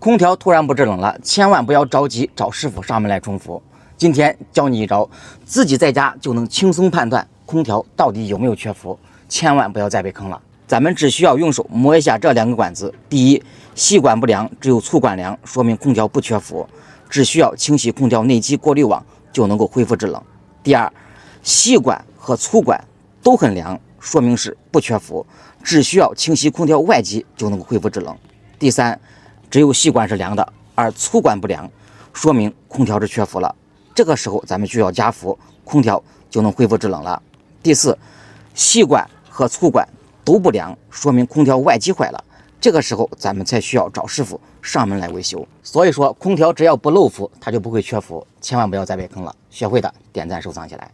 空调突然不制冷了，千万不要着急找师傅上门来冲服。今天教你一招，自己在家就能轻松判断空调到底有没有缺伏，千万不要再被坑了。咱们只需要用手摸一下这2个管子，第一，细管不凉，只有粗管凉，说明空调不缺伏，只需要清洗空调内机过滤网就能够恢复制冷。第二，细管和粗管都很凉，说明是不缺伏，只需要清洗空调外机就能够恢复制冷。第三，只有细管是凉的，而粗管不凉，说明空调是缺伏了。这个时候咱们需要加伏，空调就能恢复制冷了。第四，细管和粗管都不凉，说明空调外机坏了。这个时候咱们才需要找师傅上门来维修。所以说，空调只要不漏伏，它就不会缺伏，千万不要再被坑了。学会的点赞收藏起来。